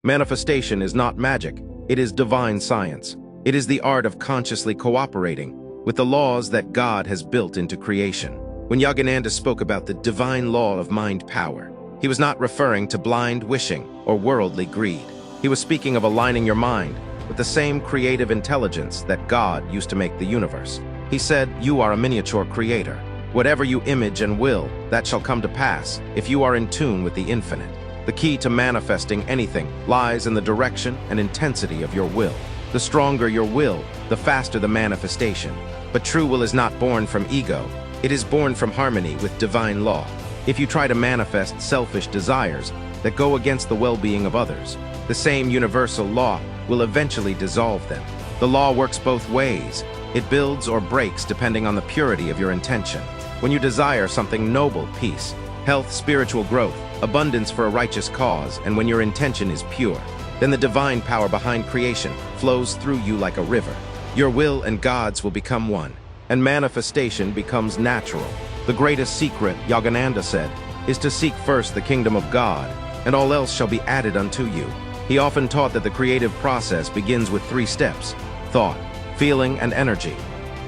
Manifestation is not magic, it is divine science. It is the art of consciously cooperating with the laws that God has built into creation. When Yogananda spoke about the divine law of mind power, he was not referring to blind wishing or worldly greed. He was speaking of aligning your mind with the same creative intelligence that God used to make the universe. He said, "You are a miniature creator. Whatever you image and will, that shall come to pass if you are in tune with the infinite." The key to manifesting anything lies in the direction and intensity of your will. The stronger your will, the faster the manifestation. But true will is not born from ego. It is born from harmony with divine law. If you try to manifest selfish desires that go against the well-being of others, the same universal law will eventually dissolve them. The law works both ways. It builds or breaks depending on the purity of your intention. When you desire something noble, peace, health, spiritual growth, abundance for a righteous cause, and when your intention is pure, then the divine power behind creation flows through you like a river. Your will and God's will become one, and manifestation becomes natural. The greatest secret, Yogananda said, is to seek first the kingdom of God, and all else shall be added unto you. He often taught that the creative process begins with 3 steps: thought, feeling, and energy.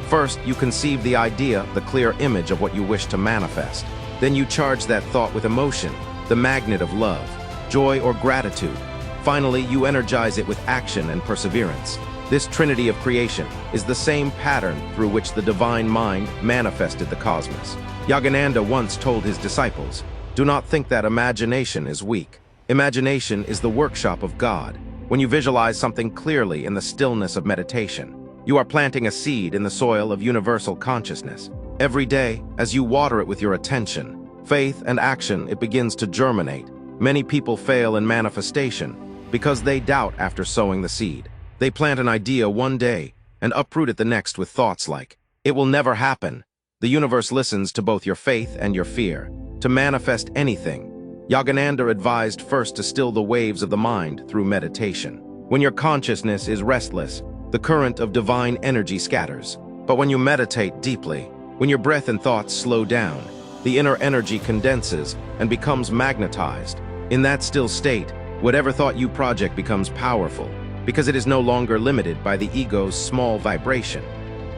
First, you conceive the idea, the clear image of what you wish to manifest. Then you charge that thought with emotion, the magnet of love, joy, or gratitude. Finally, you energize it with action and perseverance. This trinity of creation is the same pattern through which the divine mind manifested the cosmos. Yogananda once told his disciples, "Do not think that imagination is weak. Imagination is the workshop of God. When you visualize something clearly in the stillness of meditation, you are planting a seed in the soil of universal consciousness. Every day, as you water it with your attention, faith, and action, it begins to germinate. Many people fail in manifestation because they doubt after sowing the seed. They plant an idea one day and uproot it the next with thoughts like, "It will never happen." The universe listens to both your faith and your fear. To manifest anything, Yogananda advised first to still the waves of the mind through meditation. When your consciousness is restless, the current of divine energy scatters. But when you meditate deeply, when your breath and thoughts slow down, the inner energy condenses and becomes magnetized. In that still state, whatever thought you project becomes powerful, because it is no longer limited by the ego's small vibration.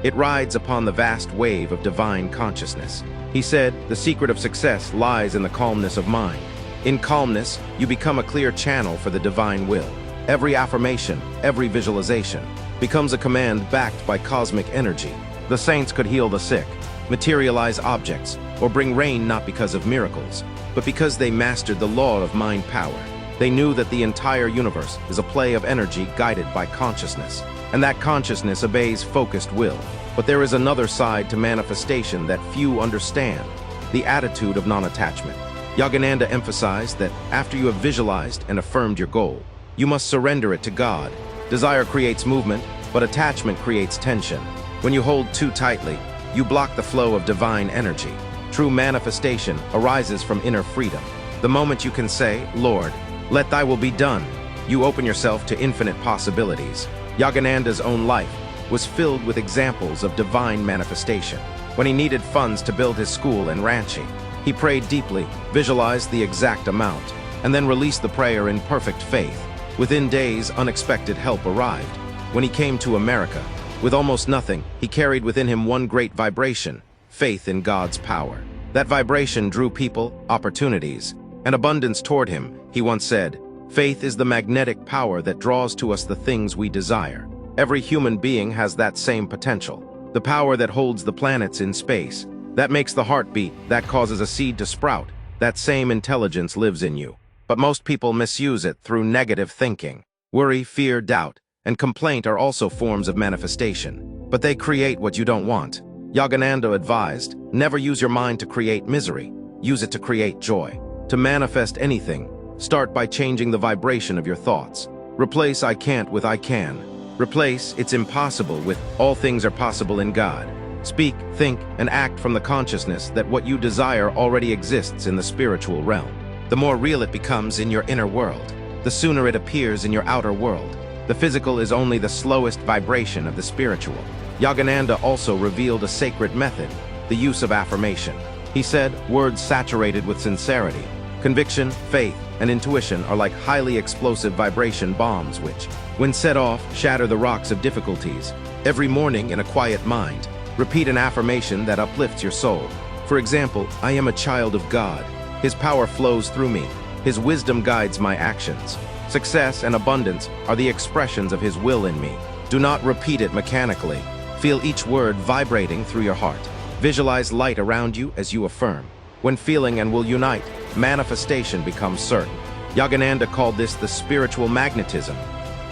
It rides upon the vast wave of divine consciousness. He said, "The secret of success lies in the calmness of mind. In calmness, you become a clear channel for the divine will. Every affirmation, every visualization, becomes a command backed by cosmic energy. The saints could heal the sick, materialize objects, or bring rain not because of miracles, but because they mastered the law of mind power. They knew that the entire universe is a play of energy guided by consciousness, and that consciousness obeys focused will. But there is another side to manifestation that few understand, the attitude of non-attachment. Yogananda emphasized that after you have visualized and affirmed your goal, you must surrender it to God. Desire creates movement, but attachment creates tension. When you hold too tightly, you block the flow of divine energy. True manifestation arises from inner freedom. The moment you can say, "Lord, let thy will be done," you open yourself to infinite possibilities. Yogananda's own life was filled with examples of divine manifestation. When he needed funds to build his school in Ranchi, he prayed deeply, visualized the exact amount, and then released the prayer in perfect faith. Within days, unexpected help arrived. When he came to America, with almost nothing, he carried within him one great vibration, faith in God's power. That vibration drew people, opportunities, and abundance toward him. He once said, "Faith is the magnetic power that draws to us the things we desire." Every human being has that same potential, the power that holds the planets in space, that makes the heart beat, that causes a seed to sprout. That same intelligence lives in you. But most people misuse it through negative thinking. Worry, fear, doubt, and complaint are also forms of manifestation, but they create what you don't want. Yogananda advised, never use your mind to create misery, use it to create joy. To manifest anything, start by changing the vibration of your thoughts. Replace "I can't" with "I can." Replace "it's impossible" with "all things are possible in God." Speak, think, and act from the consciousness that what you desire already exists in the spiritual realm. The more real it becomes in your inner world, the sooner it appears in your outer world. The physical is only the slowest vibration of the spiritual. Yogananda also revealed a sacred method, the use of affirmation. He said, words saturated with sincerity, Conviction, faith, and intuition are like highly explosive vibration bombs which, when set off, shatter the rocks of difficulties. Every morning, in a quiet mind, repeat an affirmation that uplifts your soul. For example, I am a child of God. His power flows through me. His wisdom guides my actions. Success and abundance are the expressions of His will in me. Do not repeat it mechanically. Feel each word vibrating through your heart. Visualize light around you as you affirm. When feeling and will unite, manifestation becomes certain. Yogananda called this the spiritual magnetism,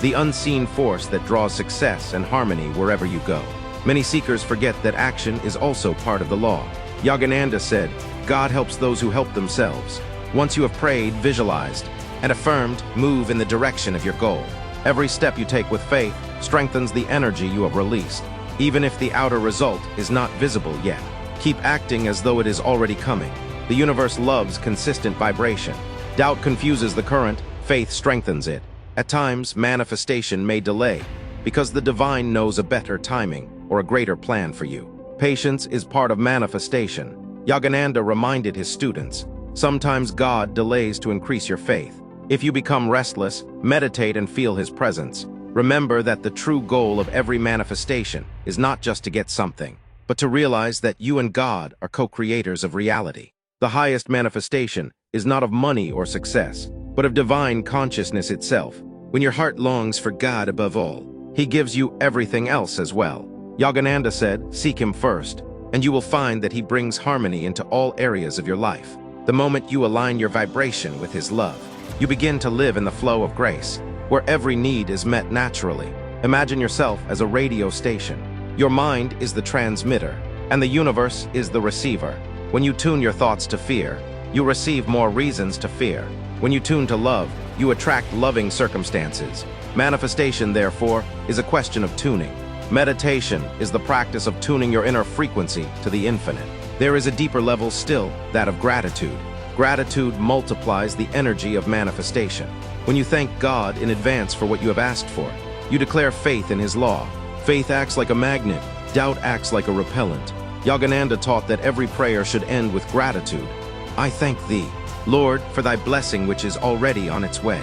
the unseen force that draws success and harmony wherever you go. Many seekers forget that action is also part of the law. Yogananda said, God helps those who help themselves. Once you have prayed, visualized, and affirmed, move in the direction of your goal. Every step you take with faith strengthens the energy you have released. Even if the outer result is not visible yet, keep acting as though it is already coming. The universe loves consistent vibration. Doubt confuses the current, faith strengthens it. At times, manifestation may delay, because the divine knows a better timing or a greater plan for you. Patience is part of manifestation. Yogananda reminded his students, sometimes God delays to increase your faith. If you become restless, meditate and feel His presence. Remember that the true goal of every manifestation is not just to get something, but to realize that you and God are co-creators of reality. The highest manifestation is not of money or success, but of divine consciousness itself. When your heart longs for God above all, He gives you everything else as well. Yogananda said, seek Him first, and you will find that He brings harmony into all areas of your life. The moment you align your vibration with His love, you begin to live in the flow of grace, where every need is met naturally. Imagine yourself as a radio station. Your mind is the transmitter, and the universe is the receiver. When you tune your thoughts to fear, you receive more reasons to fear. When you tune to love, you attract loving circumstances. Manifestation, therefore, is a question of tuning. Meditation is the practice of tuning your inner frequency to the infinite. There is a deeper level still, that of gratitude. Gratitude multiplies the energy of manifestation. When you thank God in advance for what you have asked for, you declare faith in His law. Faith acts like a magnet, doubt acts like a repellent. Yogananda taught that every prayer should end with gratitude. I thank Thee, Lord, for Thy blessing which is already on its way.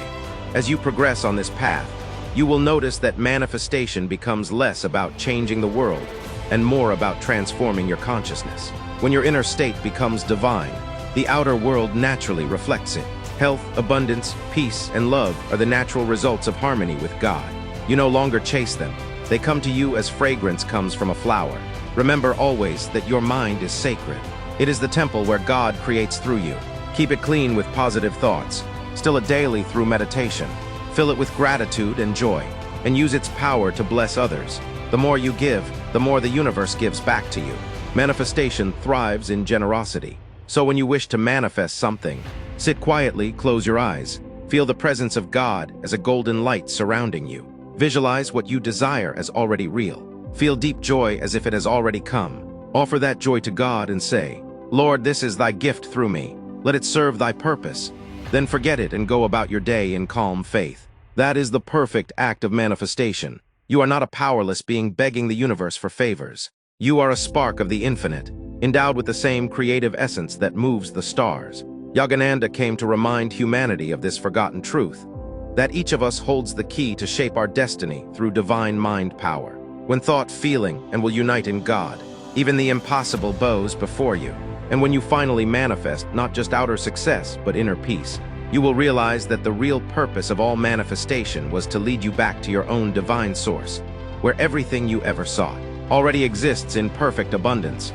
As you progress on this path, you will notice that manifestation becomes less about changing the world and more about transforming your consciousness. When your inner state becomes divine, the outer world naturally reflects it. Health, abundance, peace, and love are the natural results of harmony with God. You no longer chase them. They come to you as fragrance comes from a flower. Remember always that your mind is sacred. It is the temple where God creates through you. Keep it clean with positive thoughts. Still it daily through meditation. Fill it with gratitude and joy, and use its power to bless others. The more you give, the more the universe gives back to you. Manifestation thrives in generosity. So when you wish to manifest something, sit quietly, close your eyes. Feel the presence of God as a golden light surrounding you. Visualize what you desire as already real. Feel deep joy as if it has already come. Offer that joy to God and say, Lord, this is Thy gift through me. Let it serve Thy purpose. Then forget it and go about your day in calm faith. That is the perfect act of manifestation. You are not a powerless being begging the universe for favors. You are a spark of the infinite, endowed with the same creative essence that moves the stars. Yogananda came to remind humanity of this forgotten truth, that each of us holds the key to shape our destiny through divine mind power. When thought, feeling, and will unite in God, even the impossible bows before you. And when you finally manifest not just outer success, but inner peace, you will realize that the real purpose of all manifestation was to lead you back to your own divine source, where everything you ever sought already exists in perfect abundance.